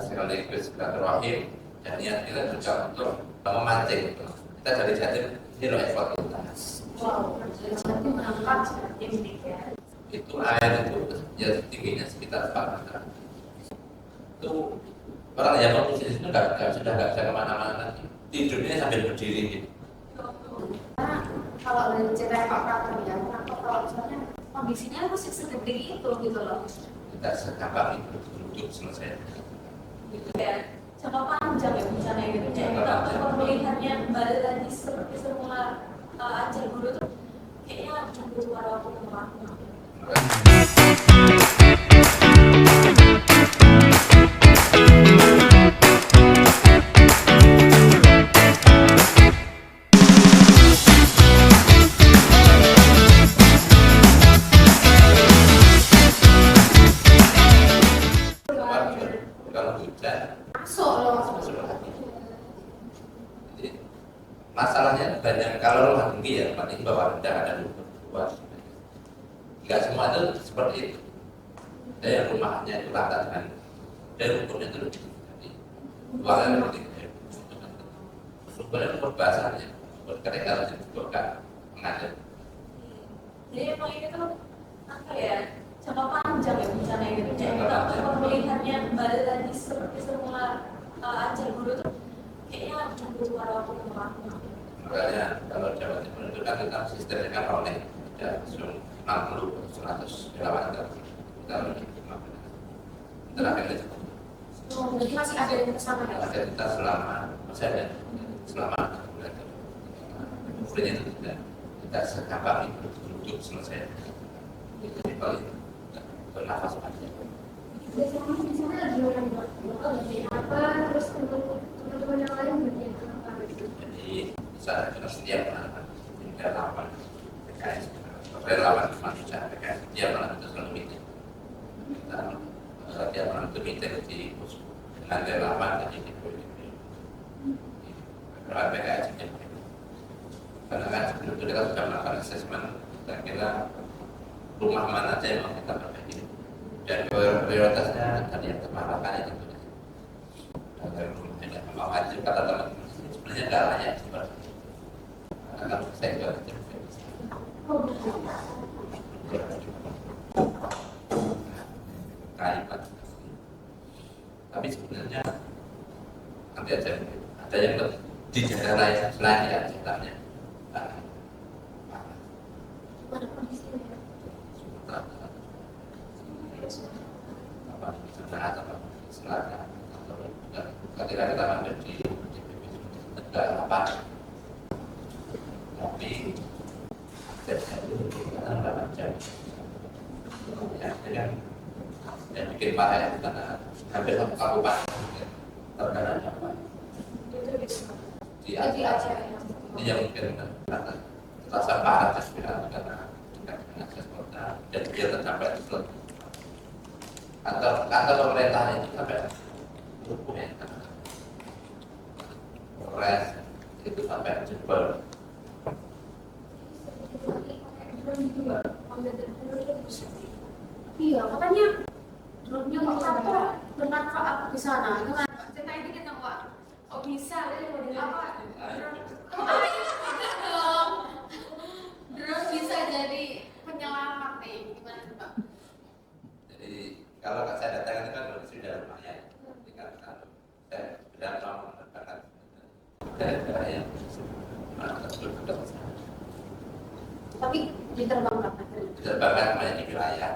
sekaligus silaturahim dan niat kita juga untuk memancing. Kita dari Jatim ini loh effort kita. Wow, Jatim mengangkat itu air itu ya tingginya sekitar 4 meter. Itu orang yang mau di sini sudah nggak bisa kemana-mana. Tidurnya sambil berdiri gitu. Kalau dari cerita Pak Prater ya, kalau misalnya kondisinya masih segede itu gitu loh. Kita segampang itu duduk selesai. Gitu ya, jangka panjang ya misalnya gitu. Jadi kalau melihatnya kembali lagi seperti semula ajar guru tuh kayaknya butuh waktu yang lama. Masalahnya banyak kalau rumah tinggi ya, paling bawah rendah ada luas. Enggak semua itu seperti itu. Ada yang rumahnya itu rata dengan dan ukurnya itu lebih tinggi. Ruangan lebih tinggi. Sebenarnya ukur basahnya, ukur ketika harus dibuka mengalir. Jadi emang ini tuh apa ya, jangka panjang ya misalnya gitu. Jadi kalau melihatnya kembali lagi seperti semula ajar guru tuh kayaknya butuh waktu yang lama. Makanya kalau Jawa Timur itu kan kita sistemnya kan rolling ya 60 100 relawan kita lebih terakhir itu Jadi masih ada yang kesana ya? ada kita masih ada selama kemudian itu kita segampang itu duduk selesai itu paling bernafas panjang. Biasanya di sana lagi orang bagian apa, terus teman-teman yang lain bagian apa gitu. Jadi misalnya kita setiap relawan PKS, relawan kemanusiaan PKS, dia malah itu selalu meeting. Dia malah itu meeting di dengan relawan dan di relawan PKS. Karena kan sebelum itu kita sudah melakukan assessment, kita kira rumah mana saja yang mau kita perbaiki. Dan prioritasnya tadi yang kemarahan itu. Agar rumahnya mau wajib kata teman-teman sebenarnya nggak layak seperti itu. Karena kalau saya juga kaitan. Tapi sebenarnya nanti aja ada yang di daerah lain selain ya ceritanya. Pada kondisinya ketika kita ambil di tegak lapan tapi kita nggak baca ya dan bikin parah karena hampir satu kabupaten terkadang apa di Aceh ini yang mungkin terasa parah karena dekat dengan akses kota dan dia tercapai itu kantor pemerintah itu sampai Polres itu sampai jebol. iya, katanya drone-nya kok bermanfaat di sana. Dengan cerita ini kita kok bisa apa? Drone bisa jadi penyelamat nih, gimana coba? Jadi kalau saya datang itu kan sudah lumayan. Tinggal saya sudah mau menerbangkan daerah yang Tapi diterbangkan. diterbangkan hanya di wilayah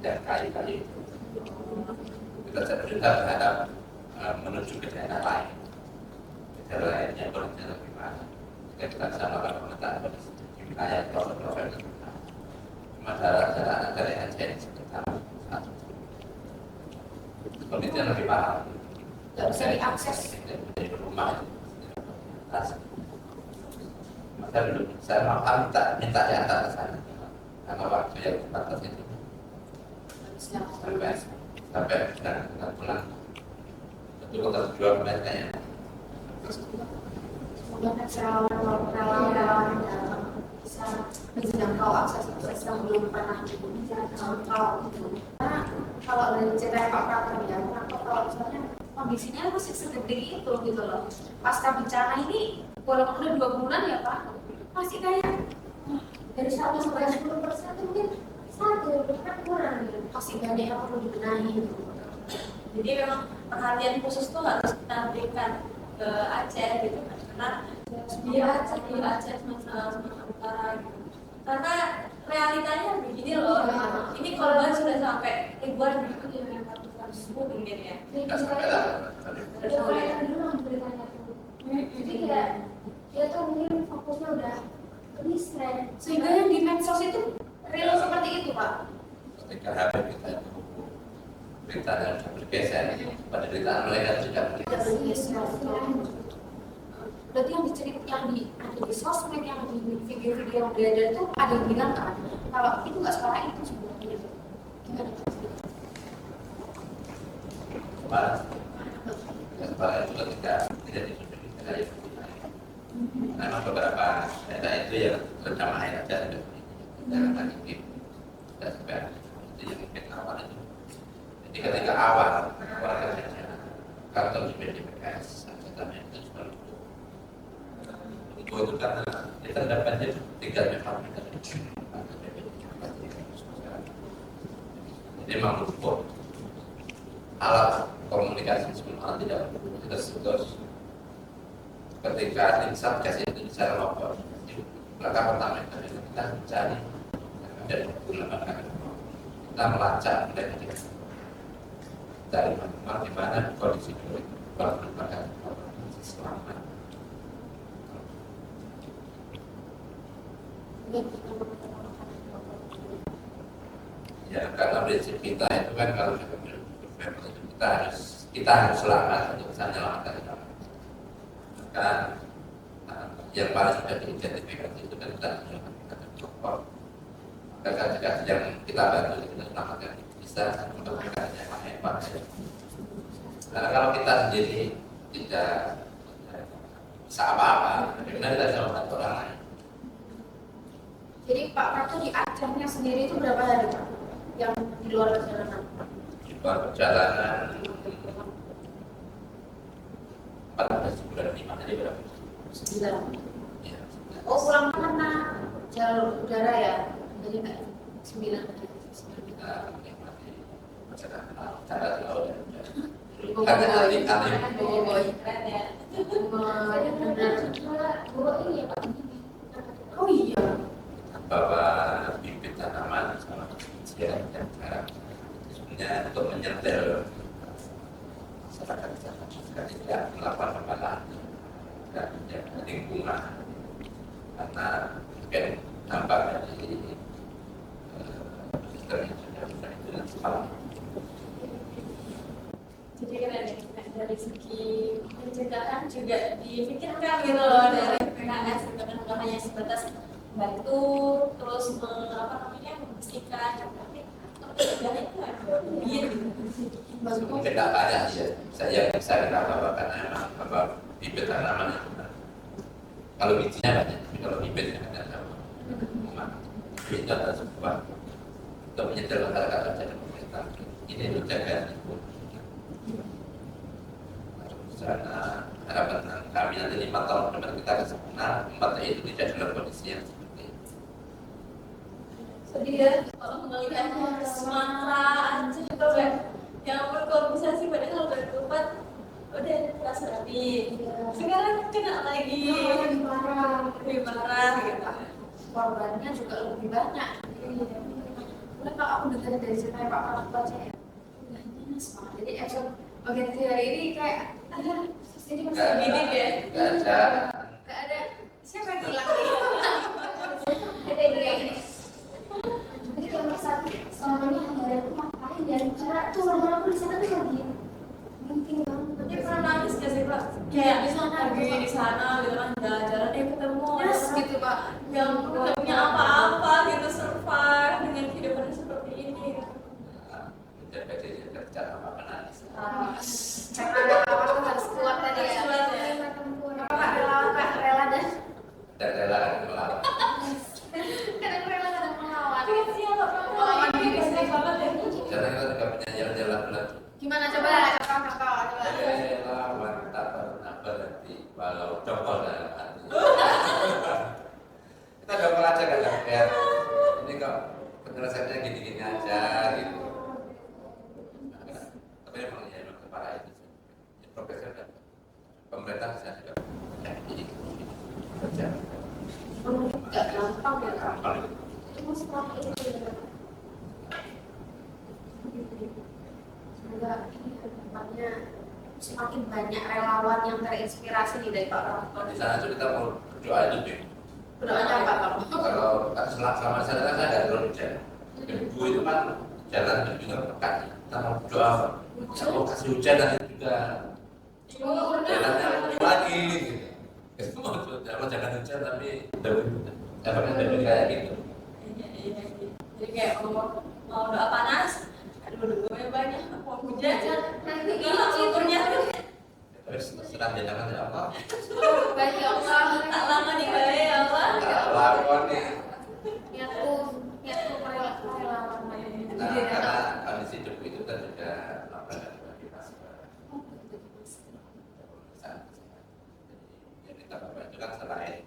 dan kali-kali kita berharap menuju ke daerah lain. Daerah lainnya berencana gimana? Jika kita bisa melakukan pemetaan di wilayah provinsi. Cuma daerah dari Aceh sekitar satu. Kondisinya lebih parah. Nggak bisa diakses. Dari rumah. Saya minta diantar ke sana. Karena waktu yang terbatas itu sampai kita pulang. Itu kita 2 menit kayaknya. Semoga relawan bisa menjangkau akses yang belum pernah dijangkau gitu. Karena kalau dari cerita Pak Prater ya, kalau misalnya kondisinya masih segede itu gitu loh. Pasca bencana ini walaupun udah 2 bulan ya Pak, masih kayak dari 1 sampai 10% mungkin satu kan kurang gitu. Masih banyak yang perlu dibenahi gitu. Jadi memang perhatian khusus tuh harus kita berikan ke Aceh gitu kan, karena di Aceh Sumatera Utara gitu. Karena realitanya begini loh, ini korban sudah sampai ribuan gitu, mungkin ya. Nggak sampai lah. Jadi kayak dia tuh mungkin fokusnya udah ke listrik, sehingga yang di medsos itu real seperti itu Pak. Ketika HP kita itu beritanya sudah bergeser pada berita mereka sudah bergeser. Berarti yang diceritakan ada di sosmed, yang di video-video yang beredar itu ada yang bilang kan kalau itu nggak separah itu sebenarnya. Gimana? Separah itu ketika tidak disubsidi. Memang beberapa daerah itu yang tercemar air aja ada daerah lagi dan sebagainya itu yang mungkin awal itu. Jadi ketika awal warga saja kantor di PDPS katanya itu seperti itu karena kita dapatnya tinggal memang kita jadi memang cukup alat komunikasi semua tidak terus ketika tim satgas itu bicara lapor langkah pertama kita mencari dan kita melacak dan dari mana di mana kondisi perkembangan selamat. Ya karena prinsip kita itu kan kalau kita harus selamat untuk bisa menyelamatkan orang. Kan yang paling sudah diidentifikasi itu kan kita menyelamatkan orang. Maka yang kita bantu kita selamatkan bisa menyelamatkan yang hebat. Karena kalau kita sendiri tidak bisa apa-apa, bagaimana kita bisa membantu orang lain? Jadi Pak Prato di Acehnya sendiri itu berapa hari Pak? Yang di luar perjalanan? Di luar perjalanan 14 bulan 5 jadi berapa? 9. Ya, Oh pulang karena jalur udara ya? Jadi nggak 9 hari. kita menikmati perjalanan darat laut dan udara. Oh, Karena boy. alih-alih Keren ya. Oh iya. bahwa bibit tanaman sama ujian dan cara sebenarnya untuk menyetel masyarakat jika tidak melakukan pembalahan dan menjaga lingkungan karena mungkin dampak dari sistem yang sudah itu dan sekarang. Jadi keren ya, dari segi pencegahan juga dipikirkan gitu loh dari PKS gitu kan, bukan hanya sebatas bantu terus membersihkan, tapi pencegahan itu iya gitu. Mungkin tidak banyak ya, saya bisa kita bawa karena memang bawa bibit tanaman itu. Kalau bijinya banyak, tapi kalau bibitnya ada sama. Itu adalah sebuah untuk menyetel masyarakat dan pemerintah. Ini untuk jaga lingkungan. Sana harapan kami nanti 5 tahun ke depan kita kesempurnaan tempat itu tidak dalam kondisi yang seperti itu. Sedih ya kalau melihat Sumatera, Aceh itu kan yang berkompensasi padahal udah tempat udah rasa rapi. Sekarang kena lagi lebih parah gitu. Korbannya juga lebih banyak. Udah Pak, aku dengar dari cerita Pak Prato aja ya. Udah minus Pak. Jadi episode bagian hari ini kayak jadi masih Gini deh. Nggak ada. Siapa yang bilang? Ada yang kayak gini. Jadi kalau misalnya selama ini hari aku ngapain ya? Cara tuh orang aku di sana tuh lagi mungkin banget. Tapi pernah nangis gak sih Pak? Kayak di sana di sana gitu kan jalan-jalan ketemu Yes, gitu Pak. yang udah punya apa-apa gitu survive dengan kehidupan seperti ini. Menjaga diri kerja apa nanti. Karena ada apa-apa harus kuat tadi ya. Apakah rela dan Dan rela melawan. kadang rela kadang melawan. Siapa Melawan diri sendiri banget ya. Karena kita juga punya jalan-jalan. Gimana coba kakak dongkol dalam hati. Kita dongkol aja kan biar ini kok penyelesaiannya gini-gini aja gitu. Tapi emang ya emang kepala itu progresnya kan pemerintah bisa juga jadi kerja. Nggak gampang ya. Gampang. Cuma setelah itu semoga ini ke depannya semakin banyak relawan yang terinspirasi nih dari Pak Prabowo. Di sana tuh kita mau berdoa itu deh. Berdoanya apa Pak? Kalau selama sana kan saya nggak terlalu hujan. Ibu itu kan jalan juga pekat. Kita mau berdoa, kalau kasih hujan nanti juga jalannya lagi. Gitu. Mau jangan hujan tapi dapatnya dari kayak gitu. Iya. Jadi kayak mau doa panas, aduh banyak mau hujan, Nanti ini ukurnya Terus serah jangan ya Allah. bagi Allah tak lama nih ya Allah. Lawan nih. niatku relawan. Nah, karena kondisi hidup itu kan juga apa bagi masyarakat. Yang kita bawa itu kan selain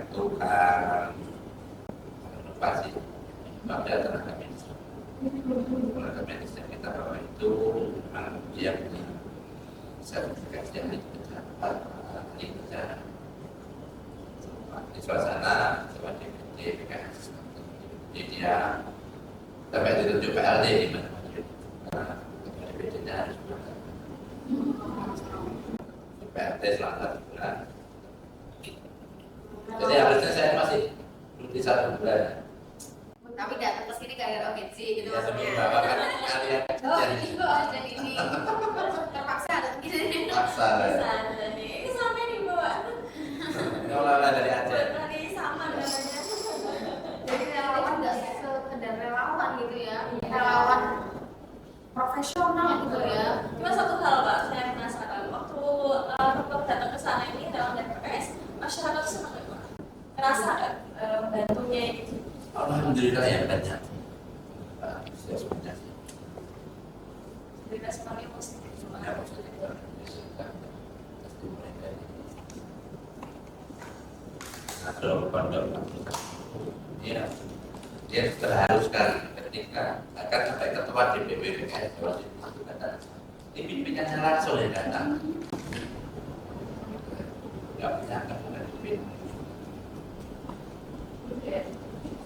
Tuhan, inovasi, ada tenaga medis. Tenaga medis yang kita bawa itu memang dia punya sertifikasi yang dicatat, dicatat di suasana sebagai PKS. Jadi dia sampai ditunjuk PLD di mana karena BPD-nya harus berangkat. PLD selama 1 bulan. Jadi harusnya saya masih di 1 bulan. Tapi datang ke sini gara-gara urgensi gitu Ya sebelum maksudnya. bapak kan kalian Oh, jadi ini kok ada ini. Terpaksa ada begini. paksa ya. Sana nih, ini sampai nih bawa. Ini olah-olah dari Aceh. Tadi sama namanya. Jadi relawan nggak sekedar relawan gitu ya, relawan profesional gitu ya. Cuma satu hal Pak, saya penasaran. Waktu Bapak datang ke sana ini dalam DPS, masyarakat senang nggak Pak? Kerasa nggak bantunya gitu? Alhamdulillah ya banyak. Saya sebenarnya Cerita sekali positif. semuanya positif. Pasti mereka atau pondok ya dia terharuskan ketika akan sampai ketua DPP PKS Jawa Timur itu kata dipimpinnya langsung ya datang nggak punya bukan dipimpin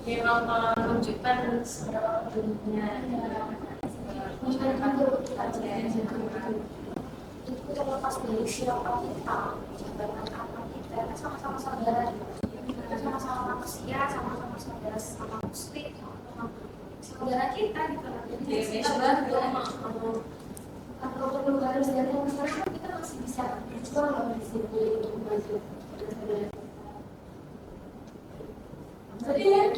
Memang menunjukkan seberapa pentingnya masyarakat Aceh. Itu terlepas dari siapa kita, jabatan apa kita, sama-sama saudara. Kita sama-sama manusia, sama-sama saudara, sama muslim, sama saudara kita gitu. Jadi kita bantu. Kalau perlu harus dari masyarakat kita masih bisa berjuang loh di sini untuk maju. Jadi ya,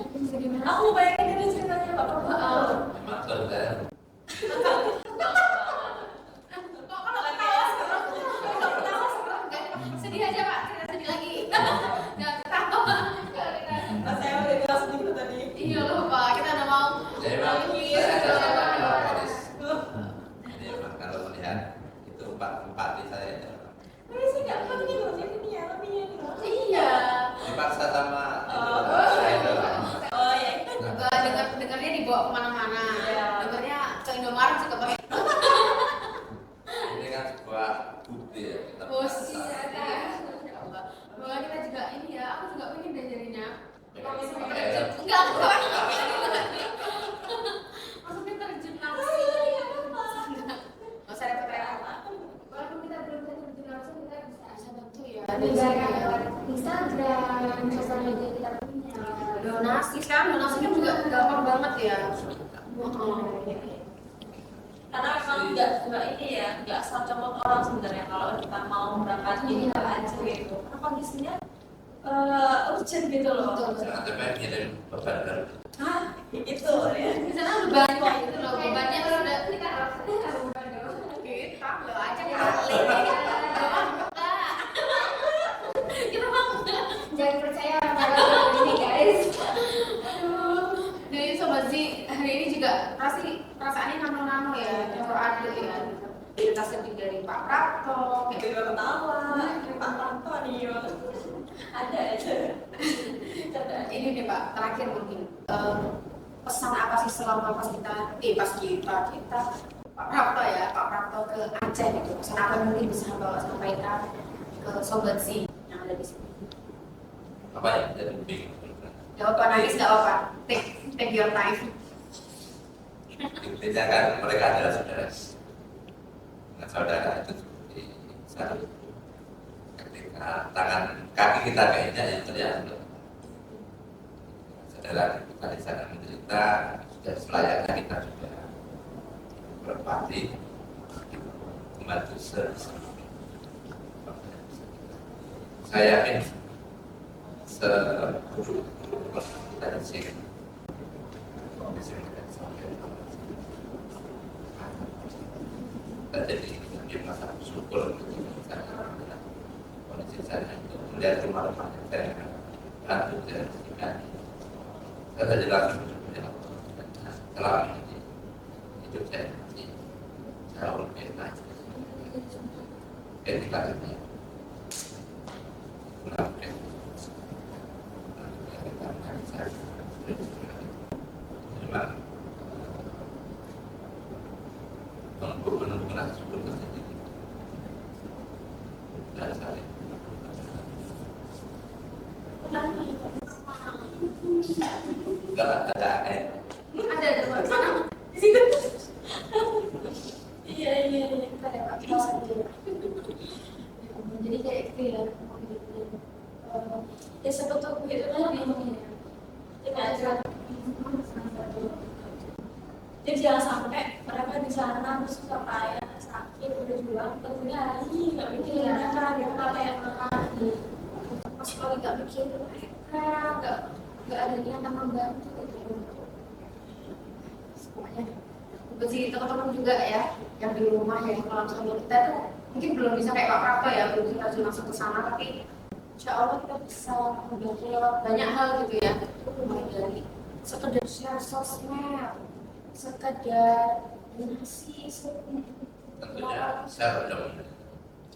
aku bayangin ini ceritanya Pak Prabowo. memang saudara Sedih aja Pak, kita sedih lagi. Nggak ketawa. Mas saya udah bilang sedikit tadi. Iya loh Pak, kita udah mau. jadi memang saya ada sama Kapolres jadi memang kalau melihat itu empat di saya itu Tapi sih nggak penting loh, jadi ini ya, lebih ini loh. Iya. dipaksa sama Oh. saya itu Oh ya. Dengarnya dibawa kemana-mana. Iya. Dengarnya ke Indomaret juga pakai. ini kan sebuah bukti ya kita Bos, merasa. ya Allah. Bahwa kita juga ini ya, aku juga pengen deh jadinya. Pengen Maksudnya pakai terjun, enggak, maksudnya terjun langsung. Nggak usah repot-repot. Walaupun kita belum terjun langsung, kita bisa bantu ya. Bisa lewat Instagram, sosial media kita punya. Donasi, sekarang donasi kan juga gampang banget ya. Karena memang nggak ini ya, nggak asal comot orang sebenarnya kalau kita mau berangkat ini ke Aceh gitu. Karena kondisinya urgent gitu loh. jangan sampai ngirim beban baru Hah, itu ya. Di sana udah banyak gitu loh, bebannya udah kita harus kita lo aja kali. Kita mau jangan percaya sama ini guys. Aduh, jadi sobat Z hari ini juga pasti perasaannya nano-nano ya, campur aduk ya. Kita sedih dari Pak Prapto, kayak Tiba ketawa, Pak Antonio. Ada aja. ini nih Pak, terakhir mungkin pesan apa sih selama kita Pak Prapto ya, Pak Prapto ke Aceh gitu, pesan apa yang mungkin bisa Bapak sampaikan ke Sobat Z yang ada di sini? Apa ya? Jadi bingung. Gak apa-apa, nangis gak apa-apa, take your time. Intinya kan mereka adalah saudara. Nah, saudara itu seperti satu. Ketika tangan kaki kita kayaknya yang terjatuh. Saudara kita di sana menderita, sudah selayaknya kita juga berbakti, membantu sebisa. Saya yakin seburuk kita di sini. Jadi dia merasa bersyukur kondisi saya itu melihat rumah-rumah yang saya bantu dan bersihkan. Saya jadi langsung bersyukur selama ini hidup saya masih jauh lebih baik. Ketika ini menunggu syukur sendiri dan saling nggak ada Ada mana? Di situ. Iya. Ada Pak Prapto. Jadi kayak gitu ya. Ya sebetulnya begitu lagi mungkin ya. Tidak ada. Jadi jangan sampai mereka di sana terus payah sakit udah jual tentunya hari nggak mikir mereka gitu apa yang mereka Mas kalau nggak mikir mereka, nggak ada niatan membantu gitu. Semuanya begitu teman-teman juga ya yang di rumah ya, kalau misalnya kita tuh mungkin belum bisa kayak Pak Prapto ya, belum bisa langsung ke sana, tapi insya Allah kita bisa membantu lewat banyak hal gitu ya, mulai dari sekedar share sosmed, sekedar donasi, tentunya saya udah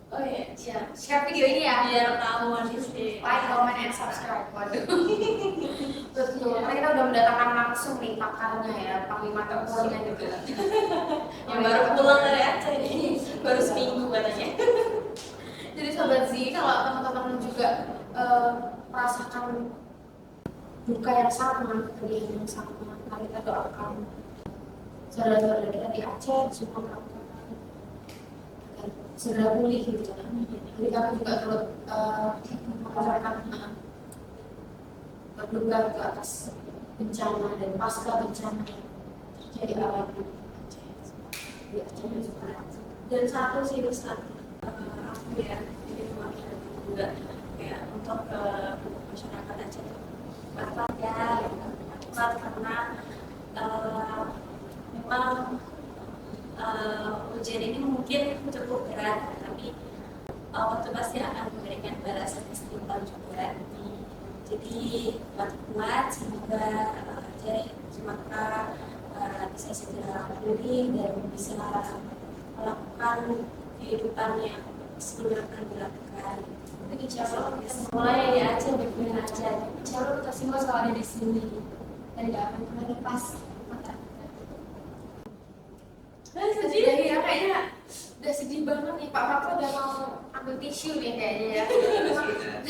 oh iya share video ini ya, biar tahu sih like, comment, and subscribe. Betul, karena kita udah mendatangkan langsung nih pakarnya ya, panglima tempurnya gitu. yang baru pulang dari Aceh ini baru seminggu katanya. Jadi Sobat Z, kalau teman-teman juga merasakan duka yang sama, kesedihan yang sama, mari kita doakan saudara-saudara kita di Aceh, semua merasakan agar segera pulih gitu. Jadi kami juga turut merasakan berduka ke atas bencana dan pasca bencana yang terjadi alami di Aceh dan Sumatera. Dan satu sih Ustaz, aku ya jadi masyarakat juga kayak untuk masyarakat Aceh apa ya karena memang ujian ini mungkin cukup berat, tapi waktu pasti akan memberikan balasan istimewa juga. Jadi kuat semoga Aceh Sumatera bisa segera pulih dan bisa melakukan kehidupan yang sebelum akan dilakukan. Tapi insya Allah kita mulai di Aceh, baik-baik aja. Insya Allah kita semua selalu ada di sini dan tidak akan pernah lepas mata kita. Sedih Ya kayaknya udah sedih banget nih, Pak Prapto udah mau ambil tisu nih kayaknya ya.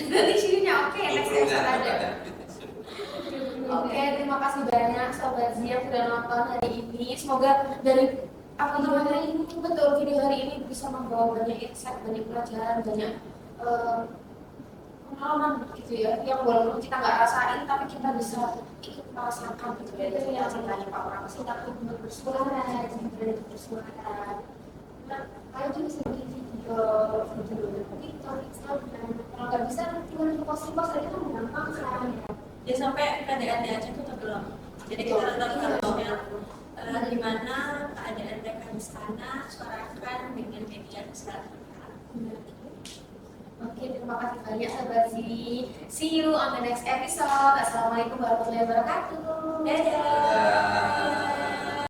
Tisunya oke, next ada. Oke, terima kasih banyak Sobat Z yang sudah nonton hari ini. Semoga dari video hari ini, betul video hari ini bisa membawa banyak insight, banyak pelajaran, banyak pengalaman gitu ya, yang walaupun kita nggak rasain tapi kita bisa ikut merasakan gitu ya. Itu yang ceritanya Pak Prapto, kita ikut bersuara, kita bersuara. Nah, kalian juga bisa bikin video TikTok, Instagram. Kalau nggak bisa, cuma post-post aja kan gampang kan ya. ya sampai keadaan di Aceh itu tenggelam. Jadi kita tetap harusnya di mana keadaan mereka di sana suarakan dengan media sosial. Oke, terima kasih banyak Sobat Z. See you on the next episode. Assalamualaikum warahmatullahi wabarakatuh. Dadah.